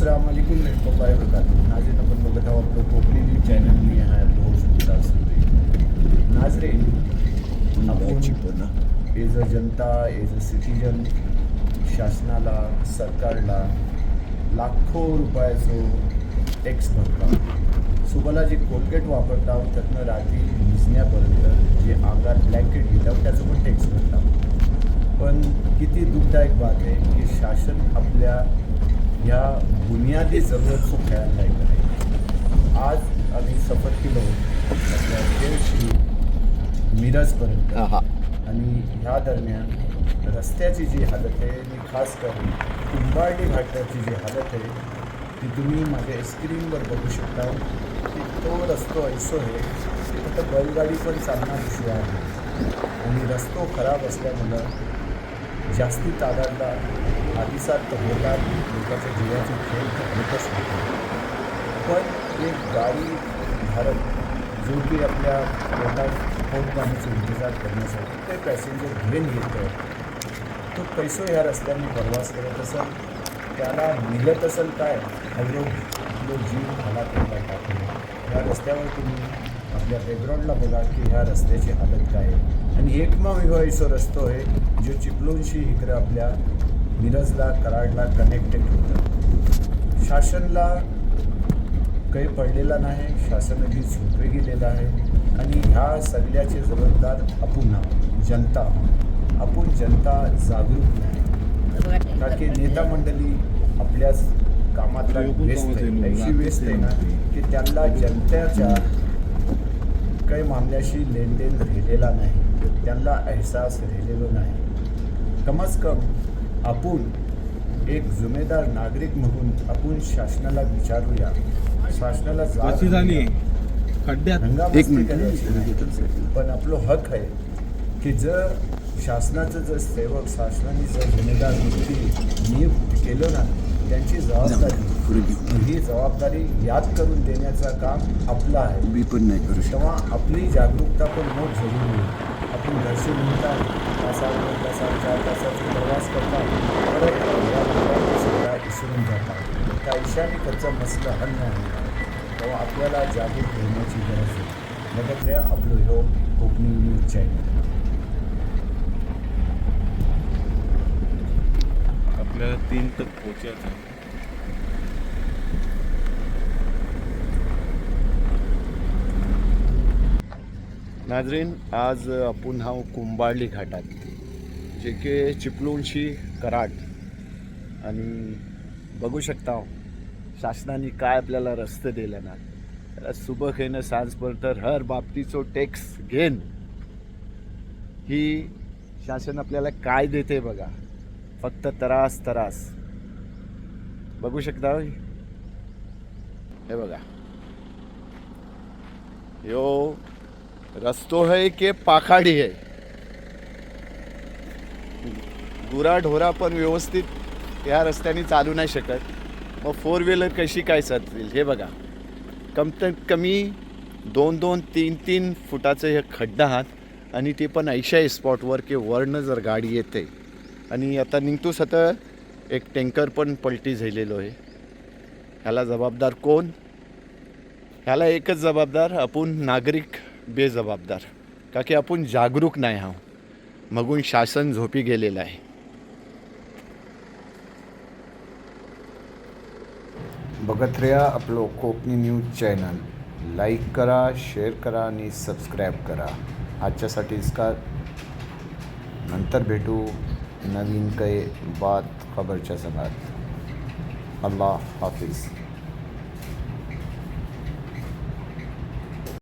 अस्सलाम वालेकुम रहमतुल्लाहि व बरकातुहू। नाज़रीन, अपन बघत आहोत आपलं कोकणी न्यूज चॅनल मी आहे आपलं होस्ट विलास सुर्वे। नाज़रीन, आपण as a Janata, as a citizen शासनाला, सरकारला लाखो रुपयाचं टॅक्स भरता। सुबला जे कोलगेट वापरता त्यातनं रात्री निजण्यापर्यंत जे अंगात ब्लँकेट घेतात त्याचं पण टॅक्स भरता। पण किती दुःखदायक बात आहे की शासन आपल्या ह्या बुनियादी ज़रूरत को ख्याल नाही करत। आज आम्ही सफर केलो आपल्या खेळशी मिरजपर्यंत आणि ह्या दरम्यान रस्त्याची जी हालत आहे आणि खास करून कुंभारडी घाटाची जी हालत आहे ती तुम्ही माझ्या स्क्रीनवर बघू शकता की तो रस्तो ऐसो आहे की फक्त बैलगाडी पण चालणार विषय आहे आणि रस्तो खराब असल्यामुळं जास्ती तादादला आदिसात होतात लोकांच्या जीवाचे खेळ होतच होते। पण एक गाडी धारक जो की आपल्या पोटात पोट पाण्याचा इंतजार करण्यासाठी ते पॅसेंजर घेऊन येतो तो पैसो ह्या रस्त्याने प्रवास करत असेल त्याला मिळत असेल काय आपलो जीव हालाकीला टाकून ह्या रस्त्यावर तुम्ही आपल्या बॅकग्राऊंडला बघा की ह्या रस्त्याची हालत काय आहे आणि एकमेव ऐसो रस्तो आहे जो चिपळूणशी इकडे आपल्या मिरजला कराडला कनेक्टेड होतं। शासनला काही पडलेला नाही, शासनाची झोपे गेलेला आहे आणि ह्या सगळ्याचे जबाबदार आपण जनता आपण जनता जागरूक नाही कारण की नेता मंडळी आपल्याच कामातला व्यस्त आहे अशी व्यस्त आहे ना की त्यांना जनतेच्या काही मामल्याशी लेनदेन राहिलेला नाही, त्यांना एहसास राहिलेलो नाही। कमच कम आपण एक जिम्मेदार नागरिक म्हणून आपण शासनाला विचारूया, शासनाला पण आपलं हक आहे की जर शासनाचं जर सेवक शासनाने जर जिम्मेदार व्यक्ती नियुक्त केलं ना त्यांची जबाबदारी ही जबाबदारी याद करून देण्याचं काम आपलं आहे। मी पण नाही करू तेव्हा आपली जागरूकता पण मोठ जरुरी आहे। आपण घरचे म्हणतात तासात 2 तासात 4 तासाचा प्रवास करतात परत या लोकांनी सगळ्या विसरून जातात त्या ईशानी त्याचा मसला हल नाही तेव्हा आपल्याला जागरूक होण्याची गरज आहे। बघत राहा आपलं ह्यो कोकणी न्यूज चॅनल। आपल्याला 3 तक पोहोचायचं आहे। नाजरीन, आज आपण हा कुंभारली घाटात जे की चिपळूणशी कराड आणि बघू शकता शासनाने काय आपल्याला रस्ते दिले ना त्याला सुबह येणं सांजपर्यंत हर बाबतीचो टॅक्स घेन ही शासन आपल्याला काय देते बघा, फक्त त्रास बघू शकता। हे बघा यो रस्तो है की पाखाडी है, गुराढोरा पण व्यवस्थित या रस्त्याने चालू नाही शकत, मग 4 व्हीलर कशी काय चालतील। हे बघा कमीत कमी 2-2, 3-3 फुटाचं हे खड्डा आहात आणि ते पण अशा स्पॉटवर की वरनं जर गाडी येते आणि आता निघतोच आता एक टँकर पण पलटी झालेलो आहे। ह्याला जबाबदार कोण? ह्याला एकच जबाबदार आपण नागरिक बेजबाबदार का की आपण जागरूक नाही आहोत मगून शासन झोपी गेलेलं आहे। बघत राहा आपलं कोकणी न्यूज चॅनल, लाईक करा, शेअर करा आणि सबस्क्राईब करा। आजच्यासाठीच का नंतर भेटू नवीन काही बात खबरच्या संगात। अल्लाह हाफिज।